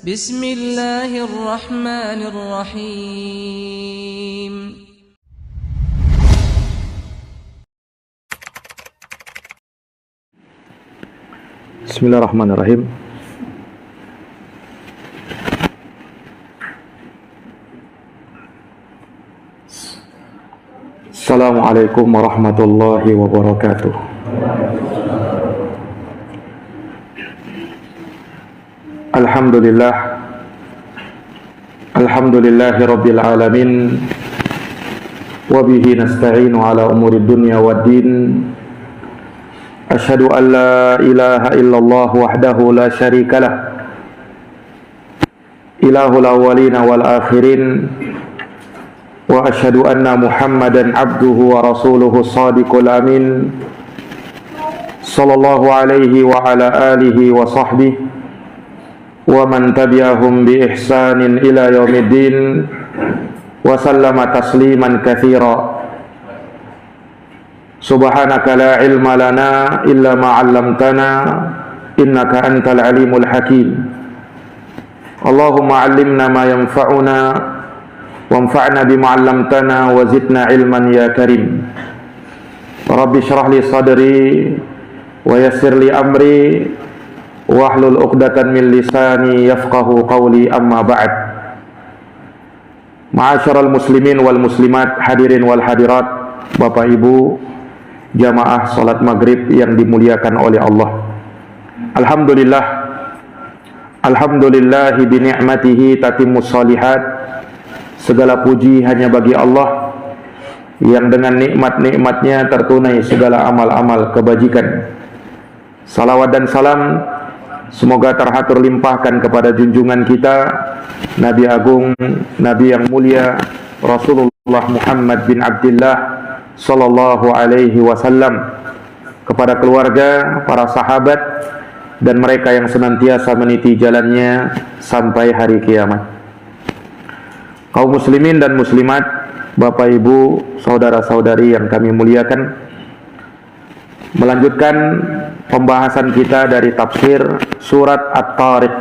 Bismillahirrahmanirrahim. Bismillahirrahmanirrahim. Assalamualaikum warahmatullahi wabarakatuh. Alhamdulillahi rabbil alamin. Wabihi nasta'inu ala umuri dunya waddin. Asyhadu an la ilaha illallah wahdahu la syarikalah, ilahul awwalina wal akhirin. Wa asyhadu anna Muhammadan abduhu wa rasuluhu shadiqul amin, sallallahu alaihi wa ala alihi wa sahbihi wa man tabi'ahum bi ihsanin ila yaumiddin wa sallama tasliman katsira. Subhanaka la ilma lana illa ma 'allamtana innaka antal alimul hakim. Allahumma 'allimna ma yanfa'una wanfa'na bima 'allamtana wa zidna ilman ya karim. Rabbi shrah li sadri wa yassir li amri wahlul 'uqdatan min lisani yafqahu qawli, amma ba'd. Ma'asyiral muslimin wal muslimat, hadirin wal hadirat, Bapak Ibu jamaah salat maghrib yang dimuliakan oleh Allah. Alhamdulillahi bi ni'matihi tatimmus shalihat. Segala puji hanya bagi Allah yang dengan nikmat-nikmatnya tertunai segala amal-amal kebajikan. Salawat dan salam semoga terhatur limpahkan kepada junjungan kita, Nabi Agung, Nabi yang mulia, Rasulullah Muhammad bin Abdullah sallallahu alaihi wasallam, kepada keluarga, para sahabat, dan mereka yang senantiasa meniti jalannya sampai hari kiamat. Kaum muslimin dan muslimat, Bapak Ibu, saudara-saudari yang kami muliakan, melanjutkan pembahasan kita dari tafsir surat At-Tariq,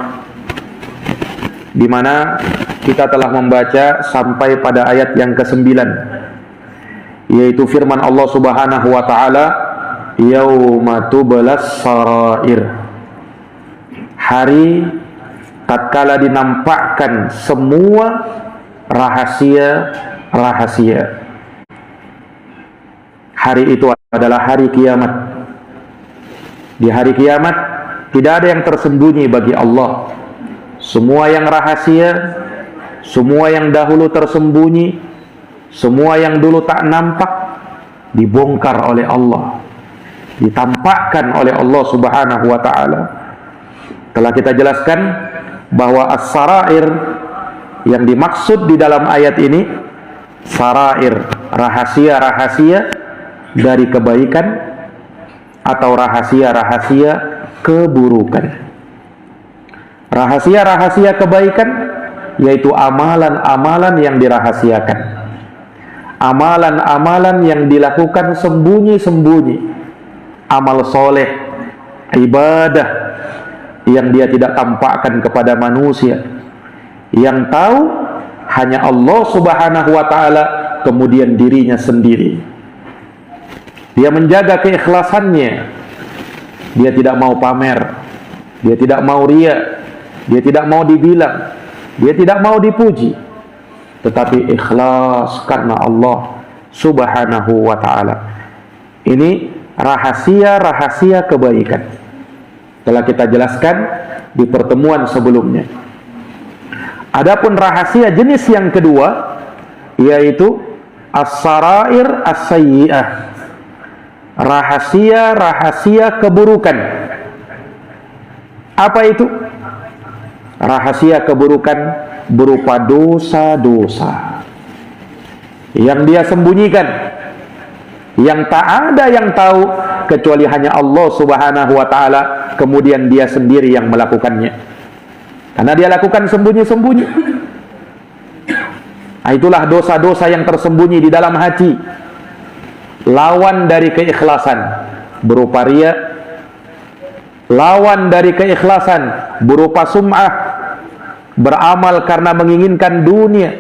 di mana kita telah membaca sampai pada ayat yang ke-9, yaitu firman Allah Subhanahu wa taala, yauma tublas sarair. Hari tatkala dinampakkan semua rahasia-rahasia. Hari itu adalah hari kiamat. Di hari kiamat tidak ada yang tersembunyi bagi Allah. Semua yang rahasia, semua yang dahulu tersembunyi, semua yang dulu tak nampak, dibongkar oleh Allah, ditampakkan oleh Allah Subhanahu wa ta'ala. Telah kita jelaskan bahwa as-sarair yang dimaksud di dalam ayat ini, sarair, rahasia-rahasia dari kebaikan atau rahasia-rahasia keburukan. Rahasia-rahasia kebaikan yaitu amalan-amalan yang dirahasiakan, amalan-amalan yang dilakukan sembunyi-sembunyi, amal soleh, ibadah yang dia tidak tampakkan kepada manusia. Yang tahu hanya Allah Subhanahu wa ta'ala, kemudian dirinya sendiri. Dia menjaga keikhlasannya. Dia tidak mau pamer, dia tidak mau riya, dia tidak mau dibilang, dia tidak mau dipuji, tetapi ikhlas karena Allah Subhanahu wa ta'ala. Ini rahasia-rahasia kebaikan. Telah kita jelaskan di pertemuan sebelumnya. Adapun rahasia jenis yang kedua, yaitu as-sarair as-sayyi'ah, rahasia-rahasia keburukan. Apa itu? Rahasia keburukan berupa dosa-dosa yang dia sembunyikan, yang tak ada yang tahu kecuali hanya Allah Subhanahu wa ta'ala, kemudian dia sendiri yang melakukannya. Karena dia lakukan sembunyi-sembunyi. Nah, itulah dosa-dosa yang tersembunyi di dalam hati, lawan dari keikhlasan berupa riya, lawan dari keikhlasan berupa sum'ah, beramal karena menginginkan dunia.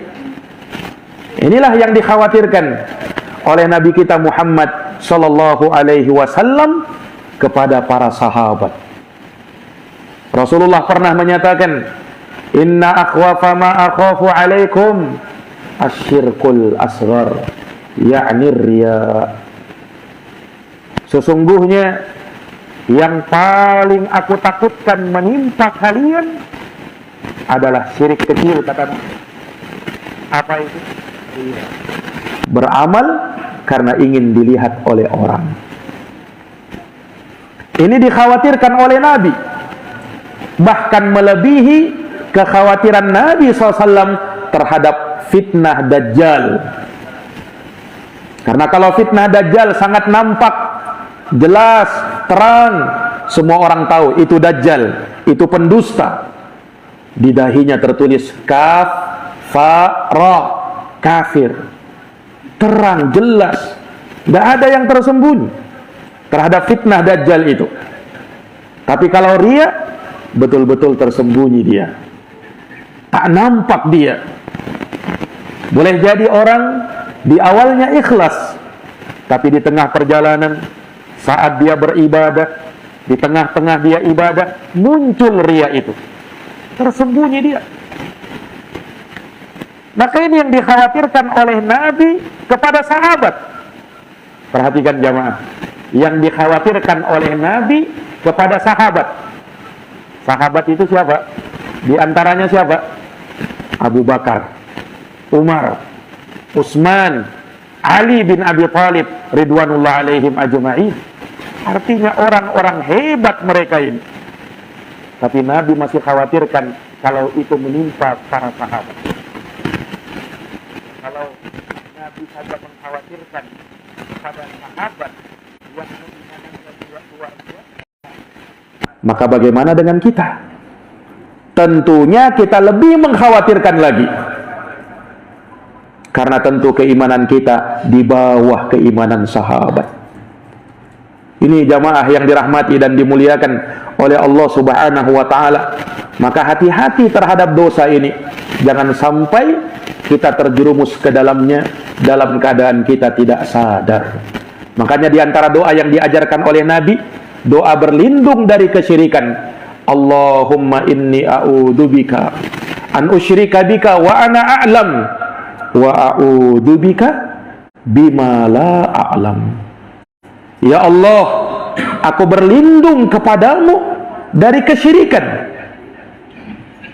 Inilah yang dikhawatirkan oleh Nabi kita Muhammad sallallahu alaihi wasallam kepada para sahabat. Rasulullah pernah menyatakan, "Inna akhwafa ma akhafu alaikum asyirkul asghar," yakni riya. Sesungguhnya yang paling aku takutkan menimpa kalian adalah syirik kecil, kata Nabi. Apa itu? Riya. Beramal karena ingin dilihat oleh orang. Ini dikhawatirkan oleh Nabi, bahkan melebihi kekhawatiran Nabi SAW terhadap fitnah Dajjal. Karena kalau fitnah Dajjal sangat nampak, jelas, terang, semua orang tahu itu Dajjal, itu pendusta. Di dahinya tertulis kaf, fa, ra, kafir. Terang, jelas, tidak ada yang tersembunyi terhadap fitnah Dajjal itu. Tapi kalau riya, betul-betul tersembunyi dia, tak nampak dia. Boleh jadi orang di awalnya ikhlas, tapi di tengah perjalanan, saat dia beribadah, di tengah-tengah dia ibadah, muncul riya itu, tersembunyi dia. Maka ini yang dikhawatirkan oleh Nabi kepada sahabat. Perhatikan jamaah, yang dikhawatirkan oleh Nabi kepada sahabat. Sahabat itu siapa? Di antaranya siapa? Abu Bakar, Umar, Utsman, Ali bin Abi Thalib ridwanullah alaihim ajma'in. Artinya orang-orang hebat mereka ini. Tapi Nabi masih khawatirkan kalau itu menimpa para sahabat. Kalau Nabi saja mengkhawatirkan pada sahabat yang maka bagaimana dengan kita? Tentunya kita lebih mengkhawatirkan lagi. Karena tentu keimanan kita di bawah keimanan sahabat. Ini jamaah yang dirahmati dan dimuliakan oleh Allah Subhanahu wa taala. Maka hati-hati terhadap dosa ini. Jangan sampai kita terjerumus ke dalamnya dalam keadaan kita tidak sadar. Makanya di antara doa yang diajarkan oleh Nabi, doa berlindung dari kesyirikan. Allahumma inni a'udzubika an usyrika bika wa ana a'lam wa a'udzubika bima la a'lam. Ya Allah, aku berlindung kepadamu dari kesyirikan,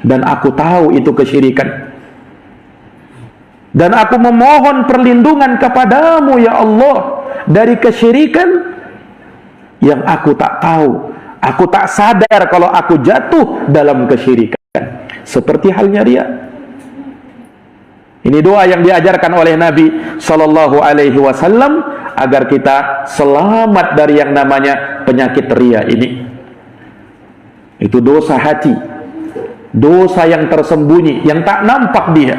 dan aku tahu itu kesyirikan. Dan aku memohon perlindungan kepadamu ya Allah dari kesyirikan yang aku tak tahu. Aku tak sadar kalau aku jatuh dalam kesyirikan. Seperti halnya riya. Ini doa yang diajarkan oleh Nabi sallallahu alaihi wasallam agar kita selamat dari yang namanya penyakit riya ini. Itu dosa hati. Dosa yang tersembunyi, yang tak nampak dia.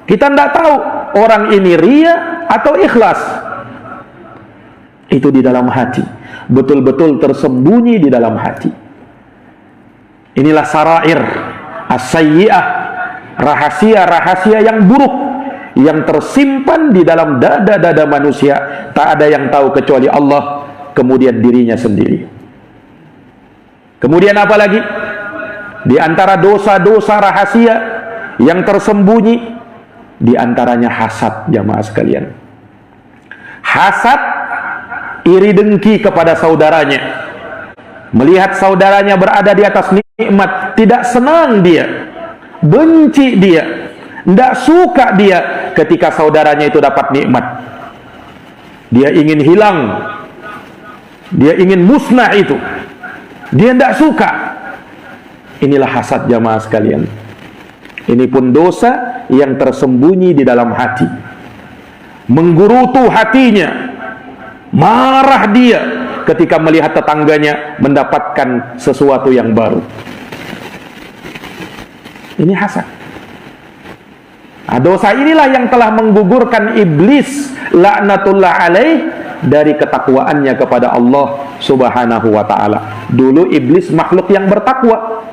Kita tidak tahu orang ini riya atau ikhlas. Itu di dalam hati, betul-betul tersembunyi di dalam hati. Inilah sarair as-sayyi'ah, rahasia-rahasia yang buruk yang tersimpan di dalam dada-dada manusia. Tak ada yang tahu kecuali Allah, kemudian dirinya sendiri. Kemudian apa lagi? Di antara dosa-dosa rahasia yang tersembunyi, di antaranya hasad, jamaah sekalian. Hasad, iri dengki kepada saudaranya. Melihat saudaranya berada di atas nikmat, tidak senang dia, benci dia, tidak suka dia ketika saudaranya itu dapat nikmat. Dia ingin hilang, dia ingin musnah itu, dia tidak suka. Inilah hasad, jamaah sekalian. Ini pun dosa yang tersembunyi di dalam hati. Menggerutu hatinya, marah dia ketika melihat tetangganya mendapatkan sesuatu yang baru. Ini hasad. Nah, dosa inilah yang telah menggugurkan iblis laknatullah alaih dari ketakwaannya kepada Allah Subhanahu wa ta'ala. Dulu iblis makhluk yang bertakwa.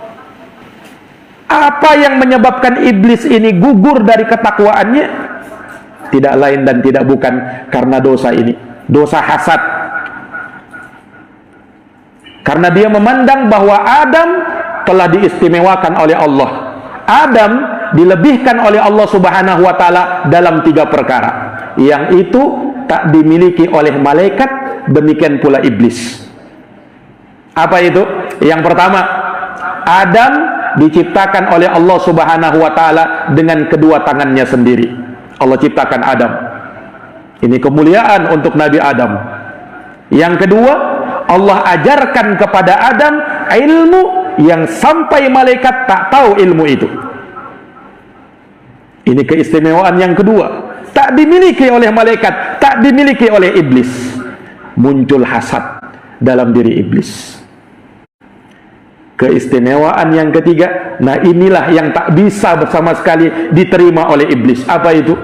Apa yang menyebabkan iblis ini gugur dari ketakwaannya? Tidak lain dan tidak bukan karena dosa ini, dosa hasad. Karena dia memandang bahwa Adam telah diistimewakan oleh Allah. Adam dilebihkan oleh Allah Subhanahu wa taala dalam 3 perkara, yang itu tak dimiliki oleh malaikat, demikian pula iblis. Apa itu? Yang pertama, Adam diciptakan oleh Allah Subhanahu wa taala dengan kedua tangannya sendiri. Allah ciptakan Adam. Ini kemuliaan untuk Nabi Adam. Yang kedua, Allah ajarkan kepada Adam ilmu yang sampai malaikat tak tahu ilmu itu. Ini keistimewaan yang kedua, tak dimiliki oleh malaikat, tak dimiliki oleh iblis. Muncul hasad dalam diri iblis. Keistimewaan yang ketiga, nah inilah yang tak bisa bersama sekali diterima oleh iblis. Apa itu?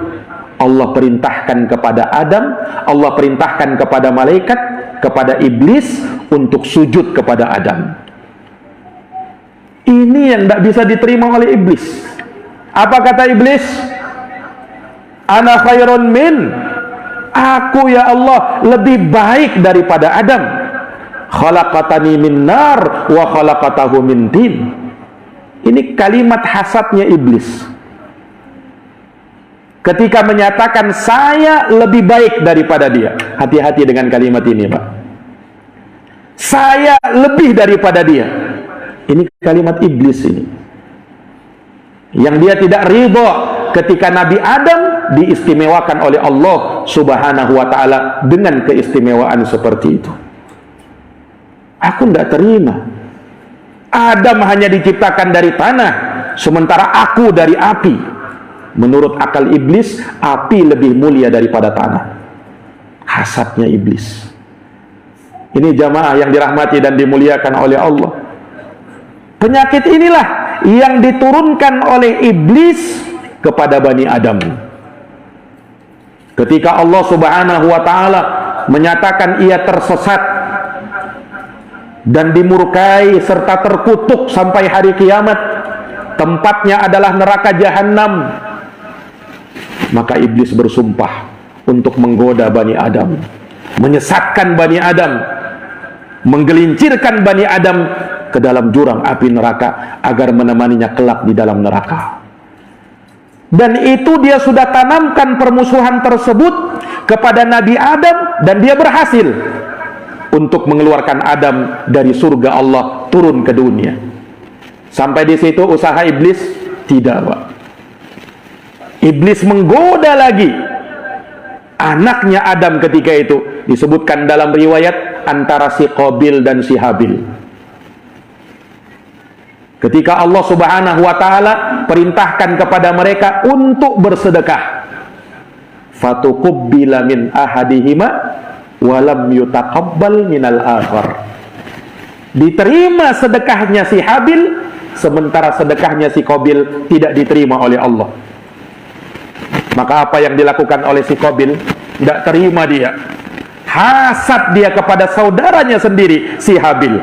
Allah perintahkan kepada Adam, Allah perintahkan kepada malaikat, kepada iblis untuk sujud kepada Adam. Ini yang tak bisa diterima oleh iblis. Apa kata iblis? Ana khairun min, aku ya Allah lebih baik daripada Adam. Khalaqatani min nar wa khalaqatahu min tin. Ini kalimat hasadnya iblis. Ketika menyatakan saya lebih baik daripada dia. Hati-hati dengan kalimat ini, Pak. Saya lebih daripada dia. Ini kalimat iblis ini. Yang dia tidak ridha ketika Nabi Adam diistimewakan oleh Allah Subhanahu wa taala dengan keistimewaan seperti itu. Aku tidak terima. Adam hanya diciptakan dari tanah, sementara aku dari api. Menurut akal iblis, api lebih mulia daripada tanah. Hasadnya iblis. Ini jamaah yang dirahmati dan dimuliakan oleh Allah. Penyakit inilah yang diturunkan oleh iblis kepada Bani Adam. Ketika Allah Subhanahu wa taala menyatakan ia tersesat dan dimurkai serta terkutuk sampai hari kiamat, tempatnya adalah neraka jahanam, maka iblis bersumpah untuk menggoda Bani Adam, menyesatkan Bani Adam, menggelincirkan Bani Adam ke dalam jurang api neraka agar menemaninya kelak di dalam neraka. Dan itu dia sudah tanamkan permusuhan tersebut kepada Nabi Adam, dan dia berhasil untuk mengeluarkan Adam dari surga Allah turun ke dunia. Sampai di situ usaha iblis? Tidak, Pak. Iblis menggoda lagi anaknya Adam ketika itu. Disebutkan dalam riwayat antara si Qabil dan si Habil. Ketika Allah Subhanahu wa taala perintahkan kepada mereka untuk bersedekah. Fatuqubbila min ahadihima walam yutaqabbal minal akhar. Diterima sedekahnya si Habil, sementara sedekahnya si Qabil tidak diterima oleh Allah. Maka apa yang dilakukan oleh si Qabil? Tidak terima dia. Hasad dia kepada saudaranya sendiri, si Habil.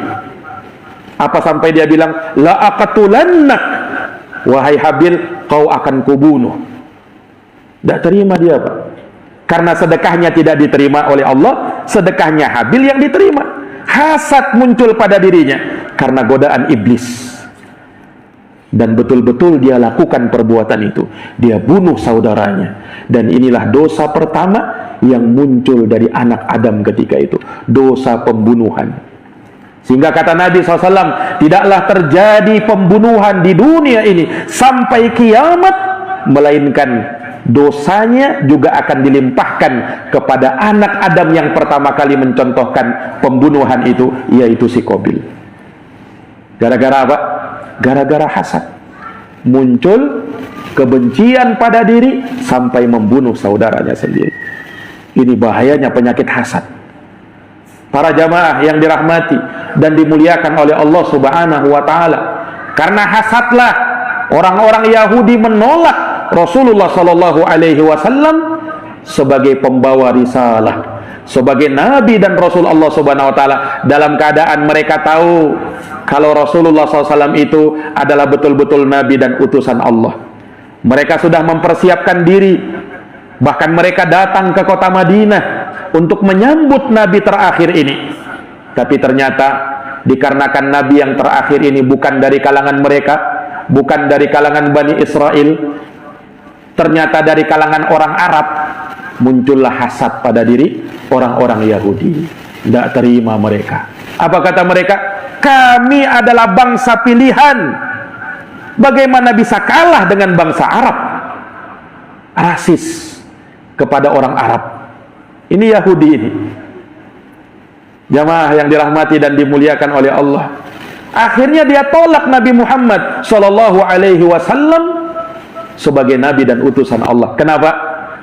Apa sampai dia bilang, la aqtulannak, wahai Habil, kau akan kubunuh. Tidak terima dia, Pak. Karena sedekahnya tidak diterima oleh Allah, sedekahnya Habil yang diterima. Hasad muncul pada dirinya karena godaan iblis. Dan betul-betul dia lakukan perbuatan itu. Dia bunuh saudaranya. Dan inilah dosa pertama yang muncul dari anak Adam ketika itu. Dosa pembunuhan. Sehingga kata Nabi SAW, tidaklah terjadi pembunuhan di dunia ini sampai kiamat, melainkan dosanya juga akan dilimpahkan kepada anak Adam yang pertama kali mencontohkan pembunuhan itu, yaitu si Qabil. Gara-gara apa? Gara-gara hasad. Muncul kebencian pada diri sampai membunuh saudaranya sendiri. Ini bahayanya penyakit hasad. Para jamaah yang dirahmati dan dimuliakan oleh Allah Subhanahu wa taala. Karena hasadlah orang-orang Yahudi menolak Rasulullah sallallahu alaihi wasallam sebagai pembawa risalah. sebagai nabi dan rasul Allah Subhanahu wa taala, dalam keadaan mereka tahu kalau Rasulullah SAW itu adalah betul-betul nabi dan utusan Allah. Mereka sudah mempersiapkan diri, bahkan mereka datang ke kota Madinah untuk menyambut nabi terakhir ini. Tapi ternyata dikarenakan nabi yang terakhir ini bukan dari kalangan mereka, bukan dari kalangan Bani Israel, ternyata dari kalangan orang Arab, muncullah hasad pada diri orang-orang Yahudi. Tidak terima mereka. Apa kata mereka? Kami adalah bangsa pilihan. Bagaimana bisa kalah dengan bangsa Arab? Rasis kepada orang Arab. Ini Yahudi ini. Jamaah yang dirahmati dan dimuliakan oleh Allah. Akhirnya dia tolak Nabi Muhammad sallallahu alaihi wasallam sebagai nabi dan utusan Allah. Kenapa?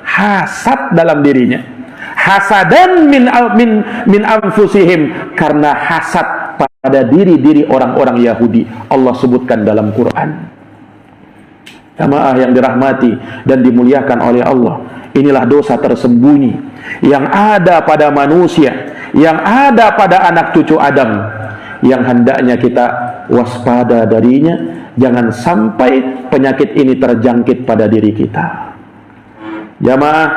Hasad dalam dirinya. Hasadan min anfusihim, karena hasad pada diri-diri orang-orang Yahudi. Allah sebutkan dalam Quran. Jamaah yang dirahmati dan dimuliakan oleh Allah, inilah dosa tersembunyi yang ada pada manusia, yang ada pada anak cucu Adam, yang hendaknya kita waspada darinya. Jangan sampai penyakit ini terjangkit pada diri kita. Jamaah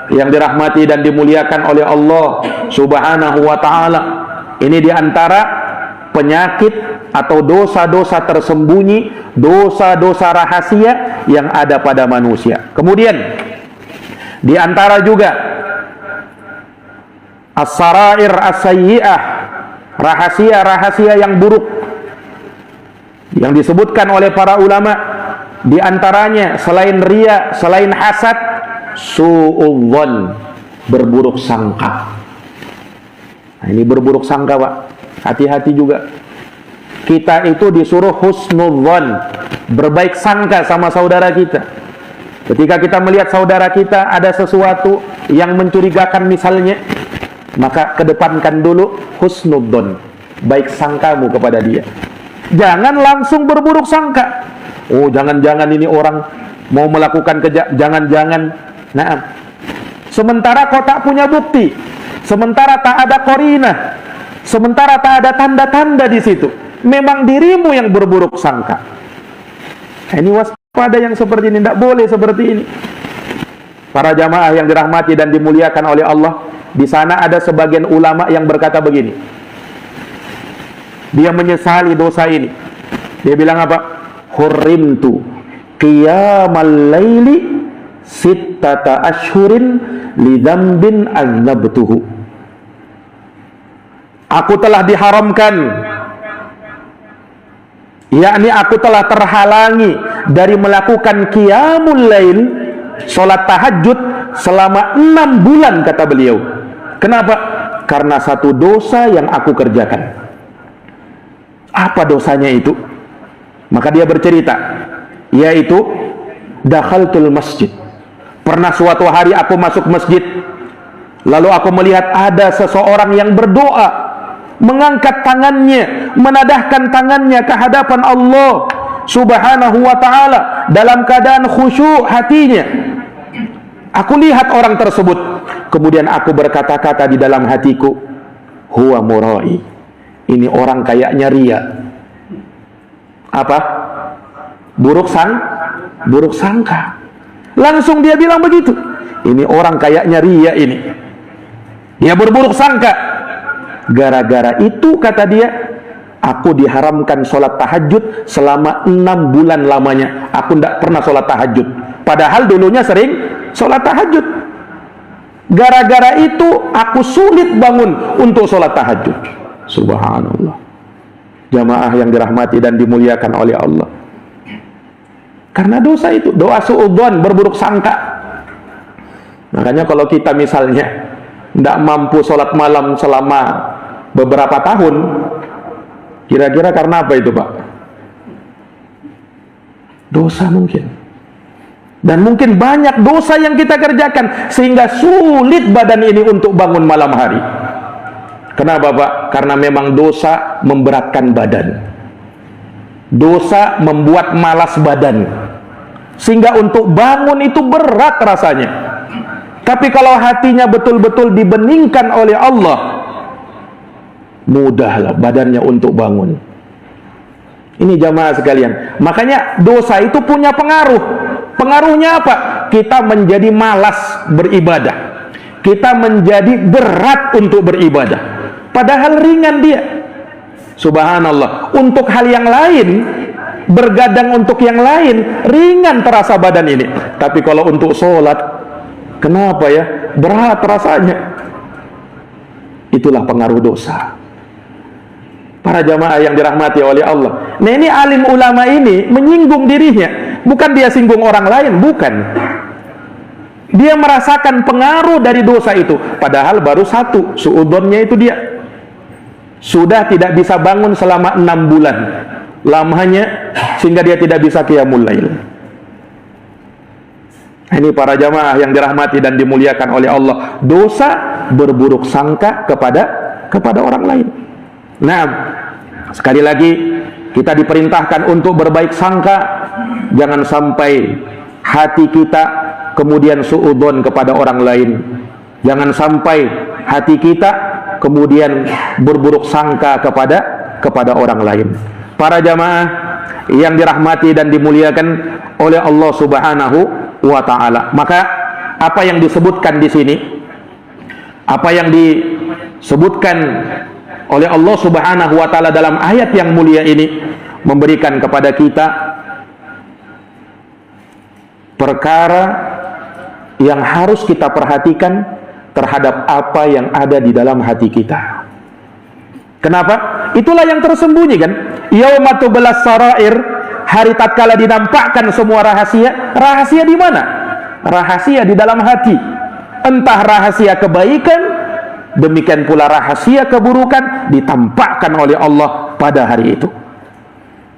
yang dirahmati dan dimuliakan oleh Allah Subhanahu wa ta'ala, ini diantara penyakit atau dosa-dosa tersembunyi, dosa-dosa rahasia yang ada pada manusia. Kemudian diantara juga as-sarair as-sayyi'ah, rahasia-rahasia yang buruk yang disebutkan oleh para ulama. Diantaranya selain riya, selain hasad, su'udzon, berburuk sangka. Nah, ini berburuk sangka, Pak. Hati-hati juga. Kita itu disuruh husnudzon, berbaik sangka sama saudara kita. Ketika kita melihat saudara kita ada sesuatu yang mencurigakan misalnya, maka kedepankan dulu husnudzon, baik sangkamu kepada dia. Jangan langsung berburuk sangka. Oh, jangan-jangan ini orang mau melakukan jangan-jangan. Nah, sementara kau tak punya bukti, sementara tak ada qarinah, sementara tak ada tanda-tanda di situ, memang dirimu yang berburuk sangka. Ini waspada yang seperti ini, tidak boleh seperti ini. Para jamaah yang dirahmati dan dimuliakan oleh Allah, di sana ada sebagian ulama yang berkata begini. Dia menyesali dosa ini. Dia bilang apa? Hurrimtu qiyamal laili sittata ashhurin lidzambin aznabtuhu. Aku telah diharamkan, yakni aku telah terhalangi dari melakukan qiyamul lail, salat tahajud selama 6 bulan, kata beliau. Kenapa? Karena satu dosa yang aku kerjakan. Apa dosanya itu? Maka dia bercerita, yaitu dakhaltul masjid. Pernah suatu hari aku masuk masjid, lalu aku melihat ada seseorang yang berdoa, mengangkat tangannya, menadahkan tangannya ke hadapan Allah Subhanahu wa ta'ala dalam keadaan khusyuk hatinya. Aku lihat orang tersebut, kemudian aku berkata-kata di dalam hatiku, huwa murai, ini orang kayaknya ria. Apa? Buruk sangka. Langsung dia bilang begitu. Ini orang kayaknya ria ini. Dia berburuk sangka. Gara-gara itu, kata dia, aku diharamkan sholat tahajud selama 6 bulan lamanya. Aku tidak pernah sholat tahajud. Padahal dulunya sering sholat tahajud. Gara-gara itu aku sulit bangun untuk sholat tahajud. Subhanallah. Jamaah yang dirahmati dan dimuliakan oleh Allah. Karena dosa itu, doa suudzon, berburuk sangka. Makanya kalau kita misalnya tidak mampu sholat malam selama beberapa tahun, kira-kira karena apa itu, Pak? Dosa mungkin. Dan mungkin banyak dosa yang kita kerjakan sehingga sulit badan ini untuk bangun malam hari. Kenapa, Pak? Karena memang dosa memberatkan badan. Dosa membuat malas badan, sehingga untuk bangun itu berat rasanya. Tapi kalau hatinya betul-betul dibeningkan oleh Allah, mudahlah badannya untuk bangun. Ini jamaah sekalian. Makanya dosa itu punya pengaruh. Pengaruhnya apa? Kita menjadi malas beribadah. Kita menjadi berat untuk beribadah. Padahal ringan dia. Subhanallah. Untuk hal yang lain, bergadang untuk yang lain, ringan terasa badan ini. Tapi kalau untuk sholat, kenapa ya? Berat rasanya. Itulah pengaruh dosa. Para jamaah yang dirahmati oleh Allah. Nah, ini alim ulama ini menyinggung dirinya. Bukan dia singgung orang lain, bukan. Dia merasakan pengaruh dari dosa itu. Padahal baru satu, suudonnya itu dia. Sudah tidak bisa bangun selama 6 bulan. Lamanya sehingga dia tidak bisa qiyamul lail. Ini para jamaah yang dirahmati dan dimuliakan oleh Allah. Dosa berburuk sangka kepada orang lain. Nah, sekali lagi kita diperintahkan untuk berbaik sangka. Jangan sampai hati kita kemudian suudzon kepada orang lain. Jangan sampai hati kita kemudian berburuk sangka kepada orang lain. Para jamaah yang dirahmati dan dimuliakan oleh Allah Subhanahu wa taala. Maka apa yang disebutkan di sini, apa yang disebutkan oleh Allah Subhanahu wa taala dalam ayat yang mulia ini memberikan kepada kita perkara yang harus kita perhatikan terhadap apa yang ada di dalam hati kita. Kenapa? Itulah yang tersembunyi kan. Yauma tublas sarair, hari tatkala dinampakkan semua rahasia. Rahasia di mana? Rahasia di dalam hati. Entah rahasia kebaikan, demikian pula rahasia keburukan ditampakkan oleh Allah pada hari itu.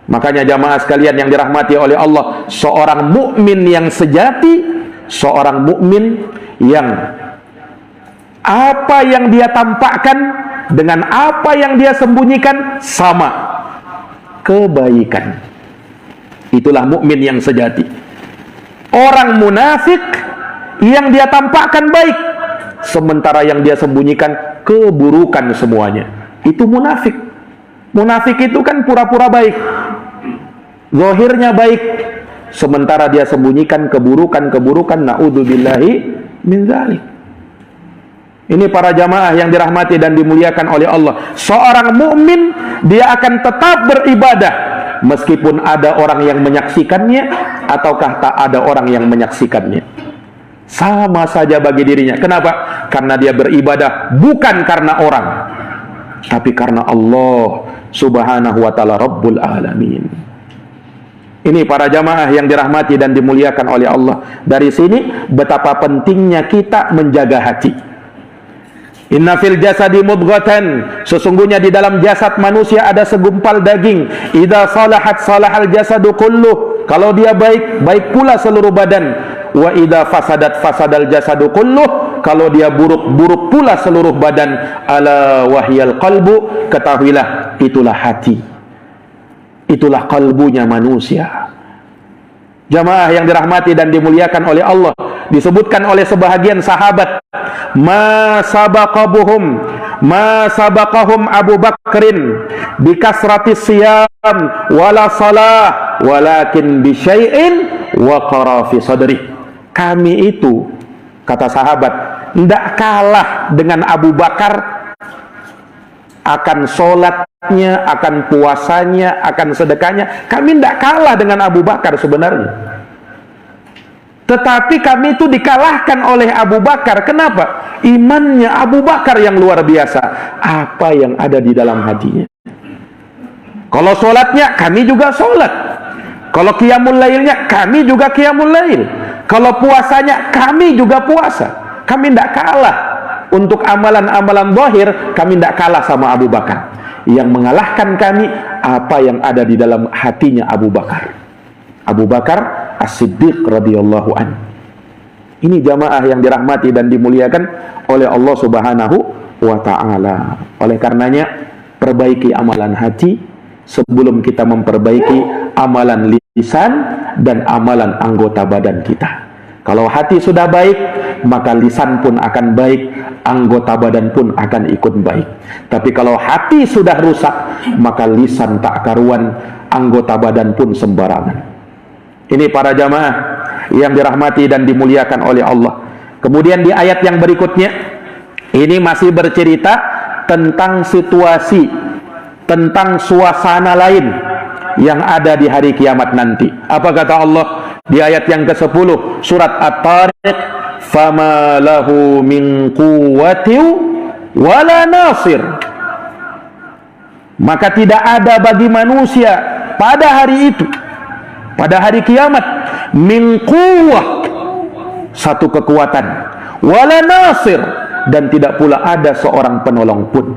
Makanya jamaah sekalian yang dirahmati oleh Allah, seorang mukmin yang sejati, seorang mukmin yang apa yang dia tampakkan dengan apa yang dia sembunyikan sama, kebaikan. Itulah mukmin yang sejati. Orang munafik yang dia tampakkan baik, sementara yang dia sembunyikan keburukan semuanya. Itu munafik. Munafik itu kan pura-pura baik, zahirnya baik, sementara dia sembunyikan keburukan-keburukan. Na'udzubillahi min dzalik. Ini para jamaah yang dirahmati dan dimuliakan oleh Allah. Seorang mukmin dia akan tetap beribadah meskipun ada orang yang menyaksikannya ataukah tak ada orang yang menyaksikannya. Sama saja bagi dirinya. Kenapa? Karena dia beribadah bukan karena orang, tapi karena Allah Subhanahu wa ta'ala Rabbul Alamin. Ini para jamaah yang dirahmati dan dimuliakan oleh Allah. Dari sini betapa pentingnya kita menjaga hati. Inna fil jasadi mudghatan, sesungguhnya di dalam jasad manusia ada segumpal daging. Idza salahat salahal jasadu kulluh, kalau dia baik, baik pula seluruh badan. Wa idza fasadat fasadal jasadu kulluh, kalau dia buruk, buruk pula seluruh badan. Ala wahyal qalbu, ketahuilah itulah hati, itulah kalbunya manusia. Jamaah yang dirahmati dan dimuliakan oleh Allah, disebutkan oleh sebahagian sahabat, ma sabaqahum Abu Bakrin bi kasratis siyam wala salah walakin bi syai'in waqara fi sadri. Kami itu, kata sahabat, tidak kalah dengan Abu Bakar akan sholatnya, akan puasanya, akan sedekahnya. Kami tidak kalah dengan Abu Bakar sebenarnya, tetapi kami itu dikalahkan oleh Abu Bakar. Kenapa? Imannya Abu Bakar yang luar biasa. Apa yang ada di dalam hatinya? Kalau sholatnya, kami juga sholat. Kalau qiyamul lailnya, kami juga qiyamul lail. Kalau puasanya, kami juga puasa. Kami tidak kalah. Untuk amalan-amalan zahir, kami tidak kalah sama Abu Bakar. Yang mengalahkan kami, apa yang ada di dalam hatinya Abu Bakar. Abu Bakar As-Siddiq radhiyallahu an. Ini jamaah yang dirahmati dan dimuliakan oleh Allah Subhanahu wa ta'ala. Oleh karenanya, perbaiki amalan hati sebelum kita memperbaiki amalan lisan dan amalan anggota badan kita. Kalau hati sudah baik, maka lisan pun akan baik, anggota badan pun akan ikut baik. Tapi kalau hati sudah rusak, maka lisan tak karuan, anggota badan pun sembarangan. Ini para jamaah yang dirahmati dan dimuliakan oleh Allah. Kemudian di ayat yang berikutnya, ini masih bercerita tentang situasi, tentang suasana lain yang ada di hari kiamat nanti. Apa kata Allah di ayat yang ke-10 surat At-Tariq? Fama lahu min quwwatin wala nasir. Maka tidak ada bagi manusia pada hari itu, pada hari kiamat, min quwwah, satu kekuatan, wala nasir, dan tidak pula ada seorang penolong pun.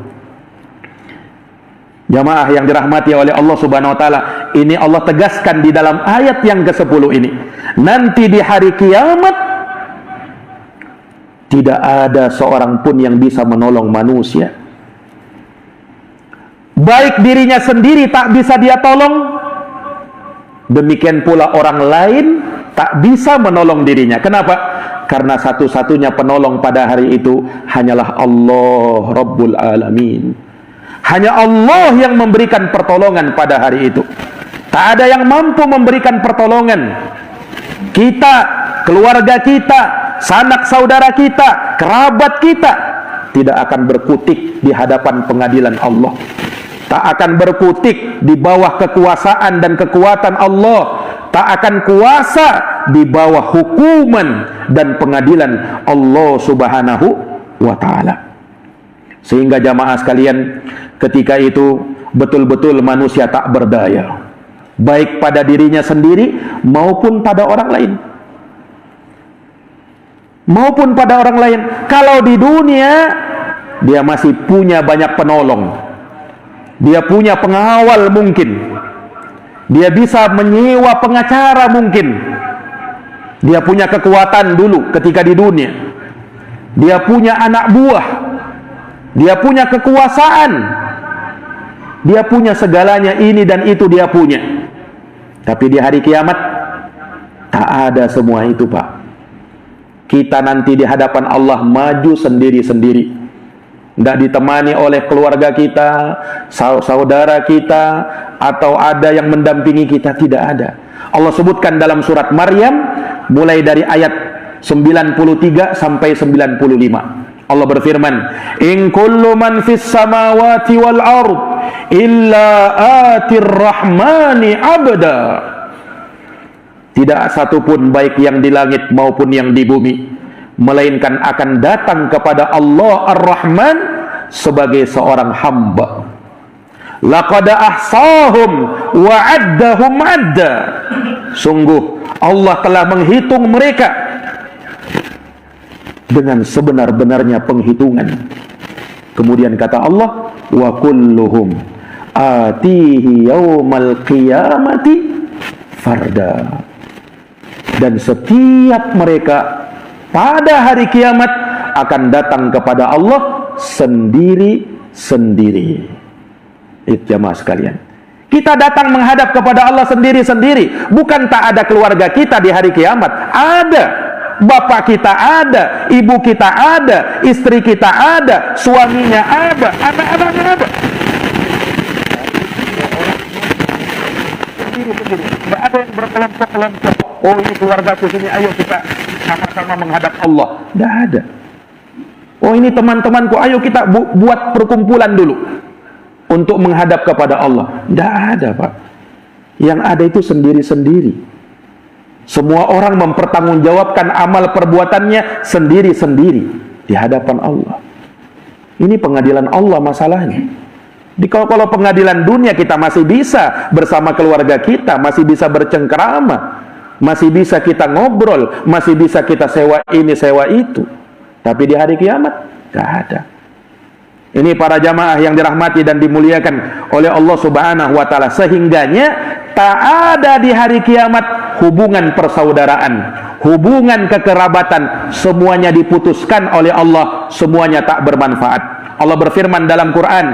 Jamaah yang dirahmati oleh Allah Subhanahu wa taala, ini Allah tegaskan di dalam ayat yang ke-10 ini. Nanti di hari kiamat tidak ada seorang pun yang bisa menolong manusia. Baik dirinya sendiri tak bisa dia tolong, demikian pula orang lain tak bisa menolong dirinya. Kenapa? Karena satu-satunya penolong pada hari itu hanyalah Allah Rabbul Alamin. Hanya Allah yang memberikan pertolongan pada hari itu. Tak ada yang mampu memberikan pertolongan. Kita, keluarga kita, sanak saudara kita, kerabat kita tidak akan berkutik di hadapan pengadilan Allah. Tak akan berkutik di bawah kekuasaan dan kekuatan Allah. Tak akan kuasa di bawah hukuman dan pengadilan Allah Subhanahu wa ta'ala. Sehingga jamaah sekalian, ketika itu betul-betul manusia tak berdaya, baik pada dirinya sendiri maupun pada orang lain. Maupun pada orang lain. Kalau di dunia dia masih punya banyak penolong, dia punya pengawal mungkin, dia bisa menyewa pengacara mungkin, dia punya kekuatan dulu ketika di dunia, dia punya anak buah, dia punya kekuasaan, dia punya segalanya, ini dan itu dia punya. Tapi di hari kiamat tak ada semua itu, Pak. Kita nanti di hadapan Allah maju sendiri-sendiri, tidak ditemani oleh keluarga kita, saudara kita, atau ada yang mendampingi kita. Tidak ada. Allah sebutkan dalam surat Maryam mulai dari ayat 93 sampai 95. Allah berfirman, in kullu man fis samawati wal ard illa atir rahmani abda. Tidak satupun baik yang di langit maupun yang di bumi, melainkan akan datang kepada Allah Ar-Rahman sebagai seorang hamba. Laqad ahsahum wa addahum adda. Sungguh Allah telah menghitung mereka dengan sebenar-benarnya penghitungan. Kemudian kata Allah, wa kulluhum atihi yaumal qiyamati farda. Dan setiap mereka pada hari kiamat akan datang kepada Allah sendiri-sendiri. Itu jamaah sekalian, kita datang menghadap kepada Allah sendiri-sendiri. Bukan tak ada keluarga kita di hari kiamat. Ada. Bapak kita ada, ibu kita ada, istri kita ada, suaminya ada, anak-anaknya ada. Tidak ada yang berkelompok-kelompok. Oh, ini keluargaku sini, ayo kita sama-sama menghadap Allah. Tidak ada. Oh, ini teman-temanku, ayo kita buat perkumpulan dulu untuk menghadap kepada Allah. Tidak ada, Pak. Yang ada itu sendiri-sendiri. Semua orang mempertanggungjawabkan amal perbuatannya sendiri-sendiri di hadapan Allah. Ini pengadilan Allah masalahnya. Kalau pengadilan dunia kita masih bisa bersama keluarga kita, masih bisa bercengkerama, masih bisa kita ngobrol, masih bisa kita sewa ini, sewa itu. Tapi di hari kiamat, gak ada. Ini para jamaah yang dirahmati dan dimuliakan oleh Allah Subhanahu wa ta'ala. Sehingganya tak ada di hari kiamat hubungan persaudaraan, hubungan kekerabatan. Semuanya diputuskan oleh Allah, semuanya tak bermanfaat. Allah berfirman dalam Quran,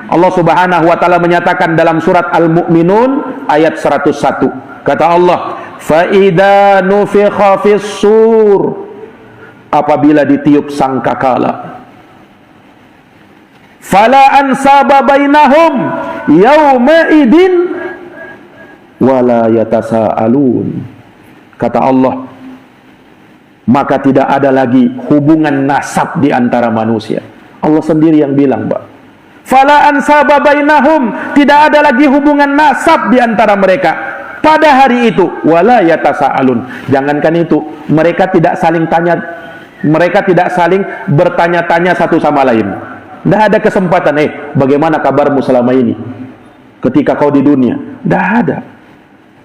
Allah Subhanahu wa ta'ala menyatakan dalam surat Al-Mu'minun ayat 101. Kata Allah, fa idza nufikha fis sur, apabila ditiup sangkakala, fala ansaba bainahum yauma idin wala yatasaalun. Kata Allah, maka tidak ada lagi hubungan nasab di antara manusia. Allah sendiri yang bilang, Pak. Fala ansaba bainahum, tidak ada lagi hubungan nasab di antara mereka pada hari itu. Wala yatasaalun. Jangankan itu, mereka tidak saling bertanya-tanya satu sama lain. Tidak ada kesempatan, bagaimana kabarmu selama ini ketika kau di dunia? Tidak ada.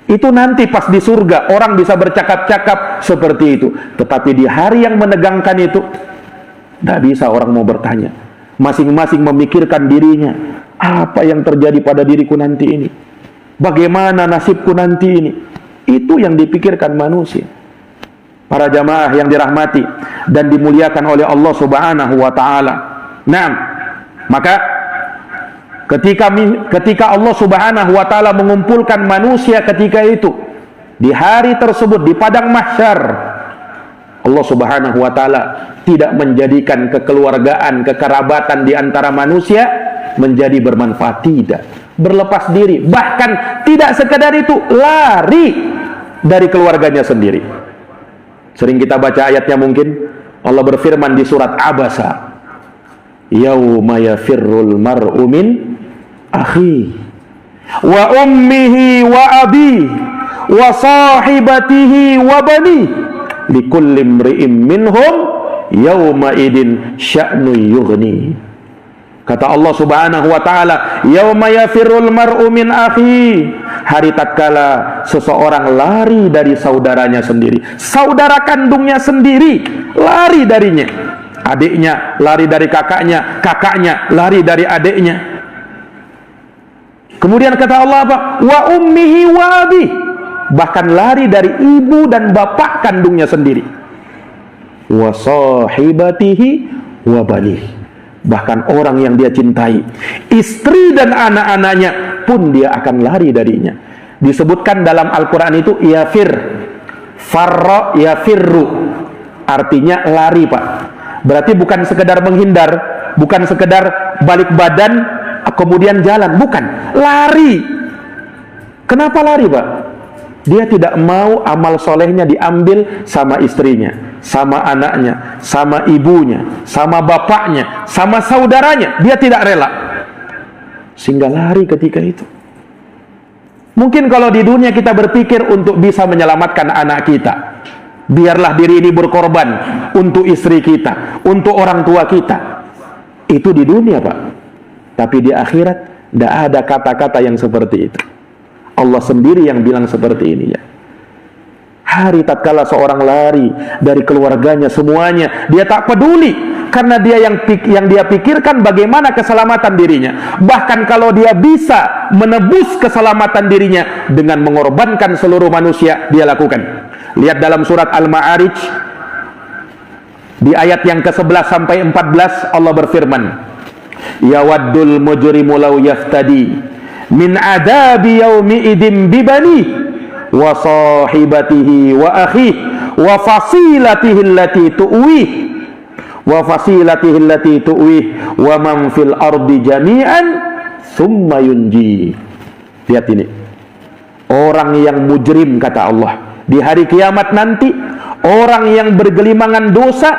Itu nanti pas di surga orang bisa bercakap-cakap seperti itu. Tetapi di hari yang menegangkan itu, tidak bisa orang mau bertanya. Masing-masing memikirkan dirinya. Apa yang terjadi pada diriku nanti ini? Bagaimana nasibku nanti ini? Itu yang dipikirkan manusia. Para jamaah yang dirahmati dan dimuliakan oleh Allah Subhanahu wa ta'ala. Nah, maka ketika Allah Subhanahu wa ta'ala mengumpulkan manusia ketika itu, di hari tersebut, di padang mahsyar, Allah Subhanahu wa ta'ala tidak menjadikan kekeluargaan, kekerabatan di antara manusia menjadi bermanfaat. Tidak. Berlepas diri. Bahkan tidak sekedar itu, lari dari keluarganya sendiri. Sering kita baca ayatnya mungkin. Allah berfirman di surat Abasa, yauma yafirrul mar'u min akhi wa ummihi wa abi wa sahibatihi wa bani likulli imri'in minhum yauma idin sya'nu yughni. Kata Allah Subhanahu wa ta'ala, yauma yafirrul mar'u min akhi, hari tatkala seseorang lari dari saudaranya sendiri, saudara kandungnya sendiri lari darinya, adiknya lari dari kakaknya, kakaknya lari dari adiknya. Kemudian kata Allah apa? Wa ummihi wa abi, bahkan lari dari ibu dan bapak kandungnya sendiri. Wa sahibatihi wa bani, bahkan orang yang dia cintai, istri dan anak-anaknya pun dia akan lari darinya. Disebutkan dalam Al-Quran itu yafir, farra yafirru, artinya lari, Pak. Berarti bukan sekedar menghindar, bukan sekedar balik badan kemudian jalan, bukan, lari. Kenapa lari, Pak? Dia tidak mau amal solehnya diambil sama istrinya, sama anaknya, sama ibunya, sama bapaknya, sama saudaranya. Dia tidak rela, sehingga lari ketika itu. Mungkin kalau di dunia kita berpikir untuk bisa menyelamatkan anak kita, biarlah diri ini berkorban untuk istri kita, untuk orang tua kita. Itu di dunia, Pak. Tapi di akhirat tidak ada kata-kata yang seperti itu. Allah sendiri yang bilang seperti ini, ya. Hari tatkala seorang lari dari keluarganya semuanya, dia tak peduli, karena dia yang dia pikirkan bagaimana keselamatan dirinya. Bahkan kalau dia bisa menebus keselamatan dirinya dengan mengorbankan seluruh manusia, dia lakukan. Lihat dalam surat Al-Ma'arij di ayat yang ke-11 sampai 14, Allah berfirman, yawaddul mujrimu law yaftadi min adabi yaumi idin bibani wa sahibatihi wa akhi wa fasilatihi allati tu'wih wa man fil ardi jami'an thumma yunji. Lihat ini, orang yang mujrim, kata Allah, di hari kiamat nanti, orang yang bergelimangan dosa,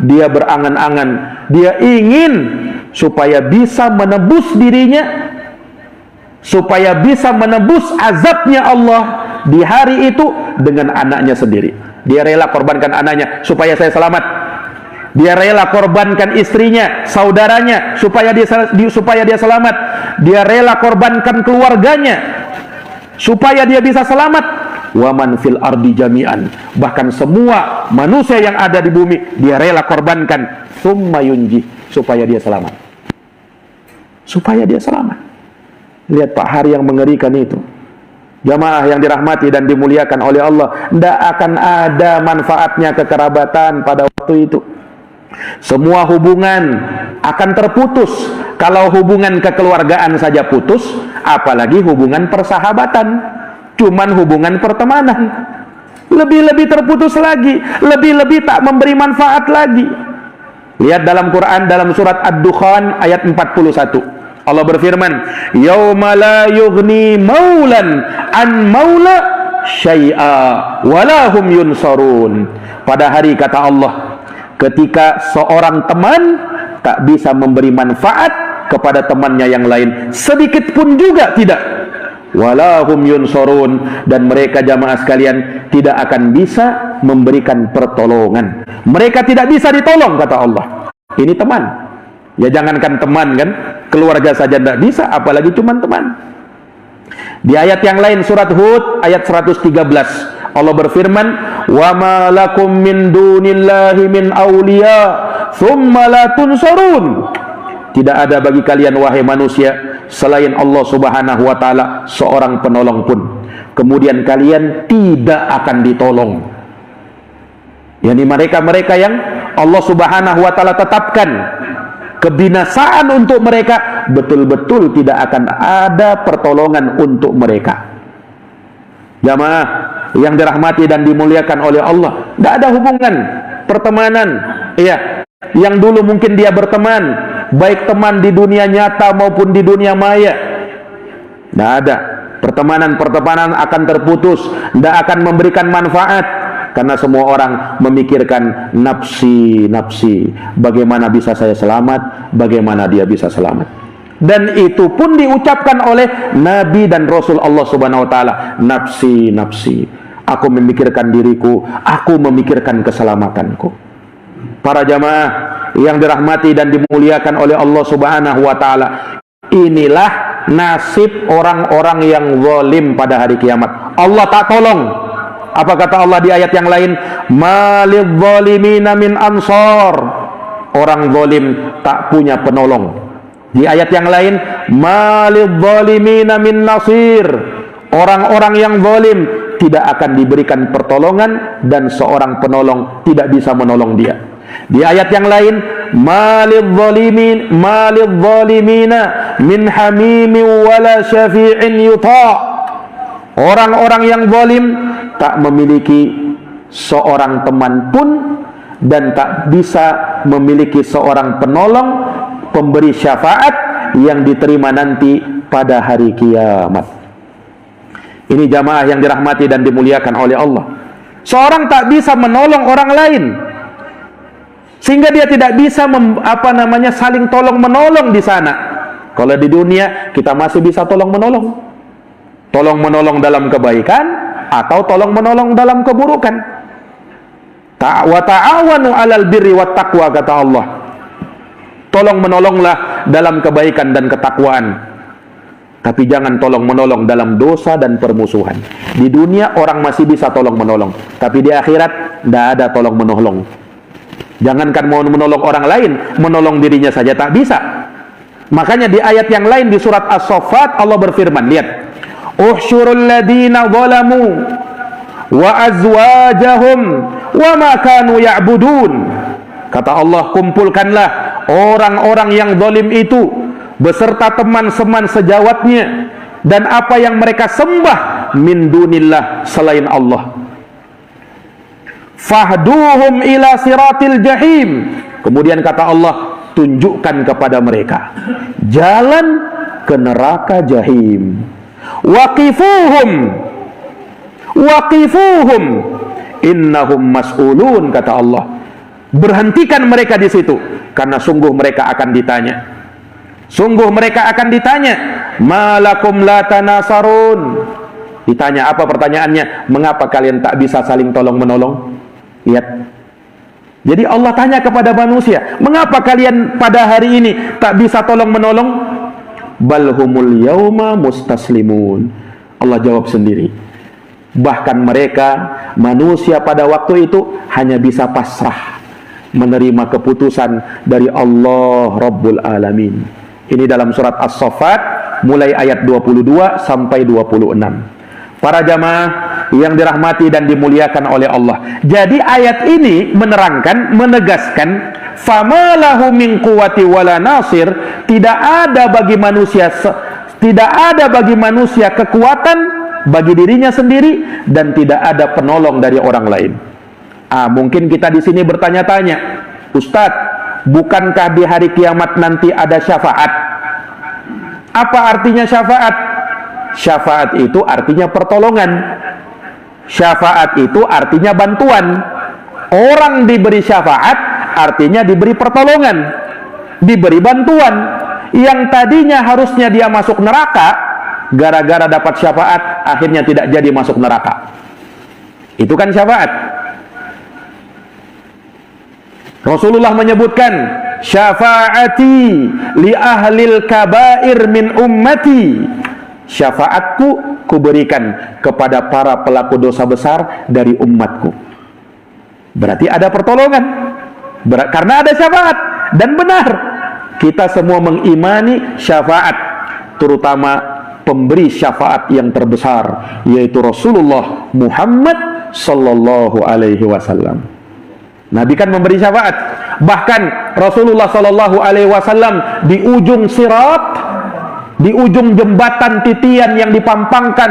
dia berangan-angan, dia ingin supaya bisa menebus dirinya, supaya bisa menebus azabnya Allah di hari itu dengan anaknya sendiri. Dia rela korbankan anaknya supaya saya selamat. Dia rela korbankan istrinya, saudaranya supaya dia selamat. Dia rela korbankan keluarganya supaya dia bisa selamat. Waman fil ardi jami'an, bahkan semua manusia yang ada di bumi dia rela korbankan, summa yunji, supaya dia selamat. Supaya dia selamat. Lihat, Pak, hari yang mengerikan itu. Jamaah yang dirahmati dan dimuliakan oleh Allah, tidak akan ada manfaatnya kekerabatan pada waktu itu. Semua hubungan akan terputus. Kalau hubungan kekeluargaan saja putus, apalagi hubungan persahabatan, cuman hubungan pertemanan. lebih-lebih terputus lagi, lebih-lebih tak memberi manfaat lagi. Lihat dalam Quran, dalam surat Ad-Dukhan ayat 41. Allah berfirman, "Yauma la yughni maulan an maula syai'a wala hum yunsarun." Pada hari, kata Allah, ketika seorang teman tak bisa memberi manfaat kepada temannya yang lain sedikit pun juga tidak. Wala hum yunsarun, dan mereka jamaah sekalian tidak akan bisa memberikan pertolongan. Mereka tidak bisa ditolong, kata Allah. Ini teman. Ya jangankan teman kan, keluarga saja tidak bisa, apalagi cuma teman. Di ayat yang lain surat Hud ayat 113 Allah berfirman, "Wa ma lakum min dunillahi min awliya thumma la tunsarun." Tidak ada bagi kalian wahai manusia selain Allah Subhanahu wa taala seorang penolong pun, kemudian kalian tidak akan ditolong. Yani mereka-mereka yang Allah Subhanahu wa taala tetapkan kebinasaan untuk mereka, betul-betul tidak akan ada pertolongan untuk mereka. Jamaah yang dirahmati dan dimuliakan oleh Allah, tidak ada hubungan pertemanan. Iya, yang dulu mungkin dia berteman, baik teman di dunia nyata maupun di dunia maya, tidak ada. Pertemanan-pertemanan akan terputus, tidak akan memberikan manfaat. Karena semua orang memikirkan nafsi, bagaimana bisa saya selamat, bagaimana dia bisa selamat. Dan itu pun diucapkan oleh Nabi dan Rasul Allah Subhanahu wa taala, nafsi, aku memikirkan diriku, aku memikirkan keselamatanku. Para jamaah yang dirahmati dan dimuliakan oleh Allah Subhanahu wa taala, inilah nasib orang-orang yang zalim pada hari kiamat. Allah tak tolong. Apa kata Allah di ayat yang lain? "Malidh zalimina min ansar." Orang zalim tak punya penolong. Di ayat yang lain, "Malidh zalimina min nasir." Orang-orang yang zalim tidak akan diberikan pertolongan dan seorang penolong tidak bisa menolong dia. Di ayat yang lain, "Malidh zalimina min hamimin wala syafi'in yuta'." Orang-orang yang zalim tak memiliki seorang teman pun dan tak bisa memiliki seorang penolong, pemberi syafaat yang diterima nanti pada hari kiamat. Ini jamaah yang dirahmati dan dimuliakan oleh Allah. Seorang tak bisa menolong orang lain, sehingga dia tidak bisa saling tolong menolong di sana. Kalau di dunia kita masih bisa tolong menolong dalam kebaikan atau tolong menolong dalam keburukan. Wa ta'awanu 'alal birri wat taqwa, kata Allah. Tolong menolonglah dalam kebaikan dan ketakwaan. Tapi jangan tolong menolong dalam dosa dan permusuhan. Di dunia orang masih bisa tolong menolong, tapi di akhirat tidak ada tolong menolong. Jangankan mau menolong orang lain, menolong dirinya saja tak bisa. Makanya di ayat yang lain di surat As-Saffat Allah berfirman, lihat, "Uhsyurul ladina zalamu wa azwajahum wa ma kanu ya'budun." Kata Allah, kumpulkanlah orang-orang yang zalim itu beserta teman-teman sejawatnya dan apa yang mereka sembah min dunillah selain Allah. Fahduhum ila siratil jahim. Kemudian kata Allah, tunjukkan kepada mereka jalan ke neraka jahim. Waqifuhum innahum mas'ulun, kata Allah. Berhentikan mereka di situ karena sungguh mereka akan ditanya. Malakum la tanasarun. Ditanya, apa pertanyaannya? Mengapa kalian tak bisa saling tolong menolong? Lihat. Jadi Allah tanya kepada manusia, mengapa kalian pada hari ini tak bisa tolong menolong? Balhumul yauma mustaslimun. Allah jawab sendiri. Bahkan mereka manusia pada waktu itu hanya bisa pasrah menerima keputusan dari Allah Rabbul Alamin. Ini dalam surat As-Saffat mulai ayat 22 sampai 26. Para jamaah yang dirahmati dan dimuliakan oleh Allah. Jadi ayat ini menegaskan famalahu min quwwati wala nasir, tidak ada bagi manusia kekuatan bagi dirinya sendiri dan tidak ada penolong dari orang lain. Mungkin kita di sini bertanya-tanya, Ustadz, bukankah di hari kiamat nanti ada syafaat? Apa artinya syafaat? Syafaat itu artinya pertolongan. Syafaat itu artinya bantuan. Orang diberi syafaat artinya diberi pertolongan, diberi bantuan. Yang tadinya harusnya dia masuk neraka, gara-gara dapat syafaat akhirnya tidak jadi masuk neraka. Itu kan syafaat. Rasulullah menyebutkan, syafaati li ahlil kabair min ummati. Syafaatku kuberikan kepada para pelaku dosa besar dari umatku. Berarti ada pertolongan. Karena ada syafaat. Dan benar, kita semua mengimani syafaat, terutama pemberi syafaat yang terbesar, yaitu Rasulullah Muhammad sallallahu alaihi wasallam. Nabi kan memberi syafaat. Bahkan Rasulullah sallallahu alaihi wasallam di ujung sirat, di ujung jembatan titian yang dipampangkan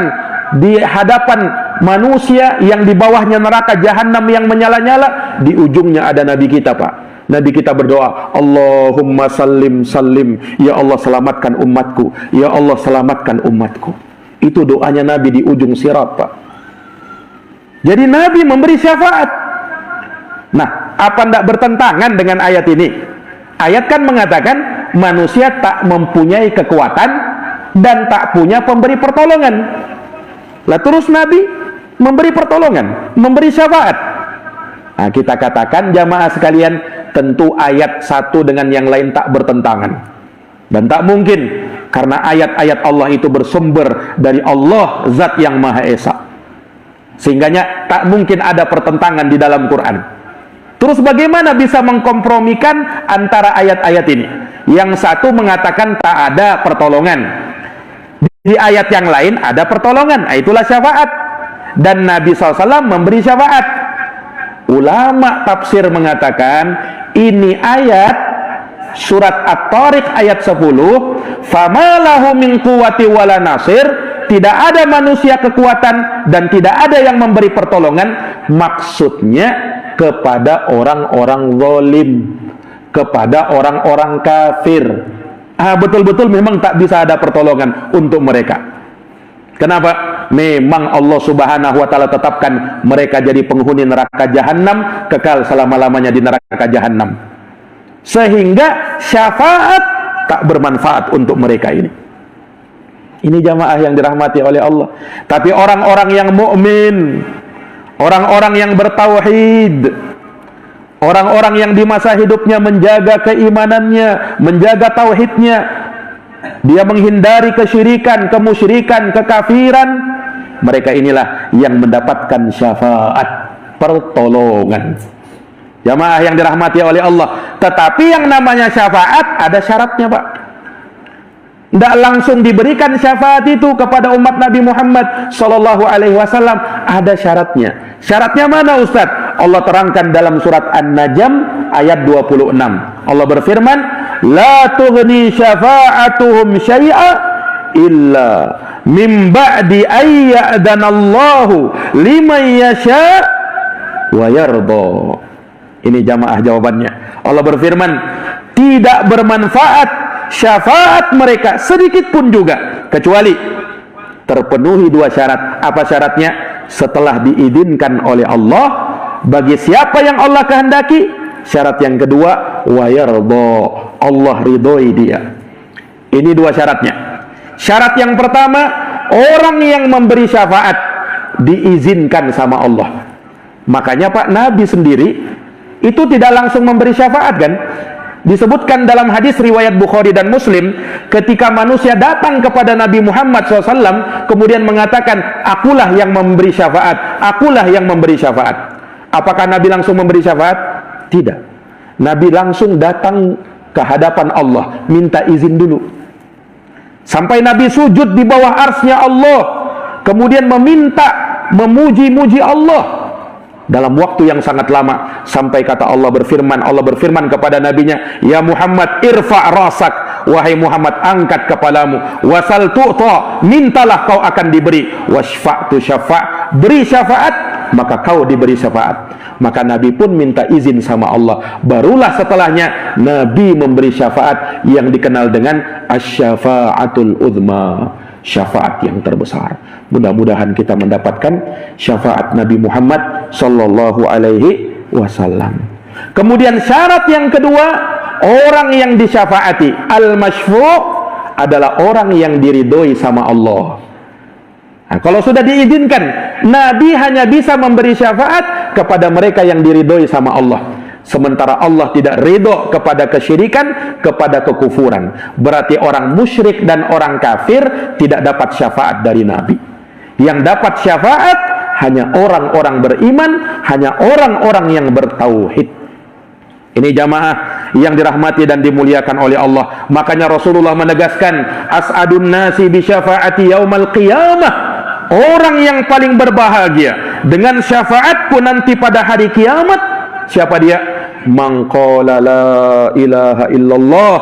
di hadapan manusia, yang di bawahnya neraka jahanam yang menyala-nyala, di ujungnya ada Nabi kita, Pak. Nabi kita berdoa, Allahumma sallim sallim, ya Allah selamatkan umatku, ya Allah selamatkan umatku. Itu doanya Nabi di ujung sirat, Pak. Jadi Nabi memberi syafaat. Nah, apa tidak bertentangan dengan ayat ini? Ayat kan mengatakan manusia tak mempunyai kekuatan dan tak punya pemberi pertolongan. Lah terus Nabi memberi pertolongan, memberi syafaat. Nah, kita katakan jamaah sekalian, tentu ayat satu dengan yang lain tak bertentangan. Dan tak mungkin, karena ayat-ayat Allah itu bersumber dari Allah Zat yang Maha Esa. Sehingganya tak mungkin ada pertentangan di dalam Quran. Terus bagaimana bisa mengkompromikan antara ayat-ayat ini? Yang satu mengatakan tak ada pertolongan, di ayat yang lain ada pertolongan. Itulah syafaat. Dan Nabi SAW memberi syafaat. Ulama tafsir mengatakan ini ayat surat At-Tariq ayat 10, "Fama lahu min quwwati wala nasir", tidak ada manusia kekuatan dan tidak ada yang memberi pertolongan. Maksudnya kepada orang-orang zalim, kepada orang-orang kafir. Betul-betul memang tak bisa ada pertolongan untuk mereka. Kenapa? Memang Allah Subhanahu wa taala tetapkan mereka jadi penghuni neraka jahanam, kekal selama-lamanya di neraka jahanam. Sehingga syafaat tak bermanfaat untuk mereka ini. Ini jamaah yang dirahmati oleh Allah. Tapi orang-orang yang mukmin, orang-orang yang bertauhid, orang-orang yang di masa hidupnya menjaga keimanannya, menjaga tauhidnya, dia menghindari kesyirikan, kemusyrikan, kekafiran, mereka inilah yang mendapatkan syafaat, pertolongan. Jamaah yang dirahmati oleh Allah. Tetapi yang namanya syafaat ada syaratnya, Pak. Tidak langsung diberikan syafaat itu kepada umat Nabi Muhammad sallallahu alaihi wasallam. Ada syaratnya. Syaratnya mana, Ustaz? Allah terangkan dalam surat An-Najm ayat 26. Allah berfirman, "La tughni syafa'atuhum syai'a illa min ba'di ay ya'danallahu liman yasha' wa yarda." Ini jamaah jawabannya. Allah berfirman, tidak bermanfaat syafaat mereka sedikit pun juga, kecuali terpenuhi dua syarat. Apa syaratnya? Setelah diizinkan oleh Allah bagi siapa yang Allah kehendaki. Syarat yang kedua, wa yarda, Allah ridhoi dia. Ini dua syaratnya. Syarat yang pertama, orang yang memberi syafaat diizinkan sama Allah. Makanya Pak, Nabi sendiri itu tidak langsung memberi syafaat kan? Disebutkan dalam hadis riwayat Bukhari dan Muslim, ketika manusia datang kepada Nabi Muhammad SAW, kemudian mengatakan, akulah yang memberi syafaat, akulah yang memberi syafaat. Apakah Nabi langsung memberi syafaat? Tidak. Nabi langsung datang ke hadapan Allah, minta izin dulu. Sampai Nabi sujud di bawah arsy-Nya Allah, kemudian meminta, memuji-muji Allah dalam waktu yang sangat lama, sampai kata Allah berfirman kepada nabinya, "Ya Muhammad, irfa' rasak wahai Muhammad, angkat kepalamu, wasal tu'ta, mintalah kau akan diberi, wasfa'tu syafa', beri syafaat maka kau diberi syafaat. Maka Nabi pun minta izin sama Allah, barulah setelahnya Nabi memberi syafaat yang dikenal dengan asy-syafa'atul uzma, syafaat yang terbesar. Mudah-mudahan kita mendapatkan syafaat Nabi Muhammad sallallahu alaihi wasallam. Kemudian syarat yang kedua, orang yang disyafaati, al-masyfu' adalah orang yang diridhoi sama Allah. Nah, kalau sudah diizinkan, Nabi hanya bisa memberi syafaat kepada mereka yang diridhoi sama Allah. Sementara Allah tidak ridho kepada kesyirikan, kepada kekufuran. Berarti orang musyrik dan orang kafir tidak dapat syafaat dari Nabi. Yang dapat syafaat hanya orang-orang beriman, hanya orang-orang yang bertauhid. Ini jamaah yang dirahmati dan dimuliakan oleh Allah. Makanya Rasulullah menegaskan, as'adun nasi bi syafaati yaumal qiyamah. Orang yang paling berbahagia dengan syafaatku nanti pada hari kiamat, siapa dia? Man qala la ilaha illallah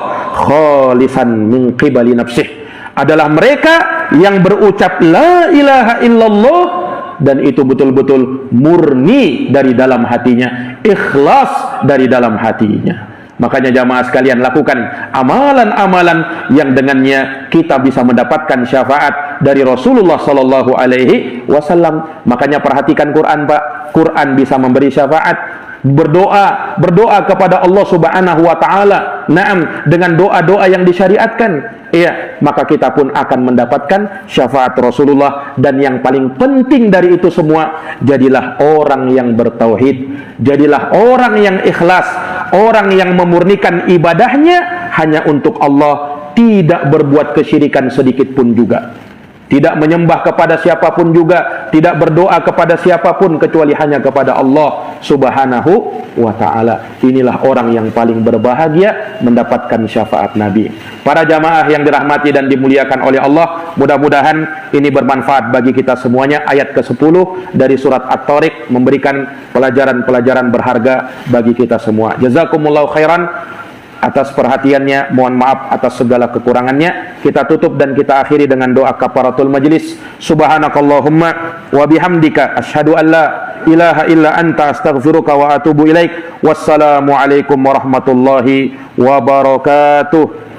khalisan min qibali nafsih. Adalah mereka yang berucap la ilaha illallah dan itu betul-betul murni dari dalam hatinya, ikhlas dari dalam hatinya. Makanya jamaah sekalian, lakukan amalan-amalan yang dengannya kita bisa mendapatkan syafaat dari Rasulullah sallallahu alaihi wasallam. Makanya perhatikan Quran, Pak. Quran bisa memberi syafaat. Berdoa kepada Allah Subhanahu wa taala. Naam, dengan doa-doa yang disyariatkan. Iya, maka kita pun akan mendapatkan syafaat Rasulullah. Dan yang paling penting dari itu semua, jadilah orang yang bertauhid, jadilah orang yang ikhlas, orang yang memurnikan ibadahnya hanya untuk Allah, tidak berbuat kesyirikan sedikit pun juga. Tidak menyembah kepada siapapun juga, tidak berdoa kepada siapapun kecuali hanya kepada Allah Subhanahu wa ta'ala. Inilah orang yang paling berbahagia mendapatkan syafaat Nabi. Para jamaah yang dirahmati dan dimuliakan oleh Allah, mudah-mudahan ini bermanfaat bagi kita semuanya. Ayat ke-10 dari surat At-Tariq memberikan pelajaran-pelajaran berharga bagi kita semua. Jazakumullahu khairan atas perhatiannya, mohon maaf atas segala kekurangannya. Kita tutup dan kita akhiri dengan doa kafaratul majlis. Subhanakallahumma wa bihamdika asyhadu an la ilaha illa anta astaghfiruka wa atubu ilaik. Wassalamu alaikum warahmatullahi wabarakatuh.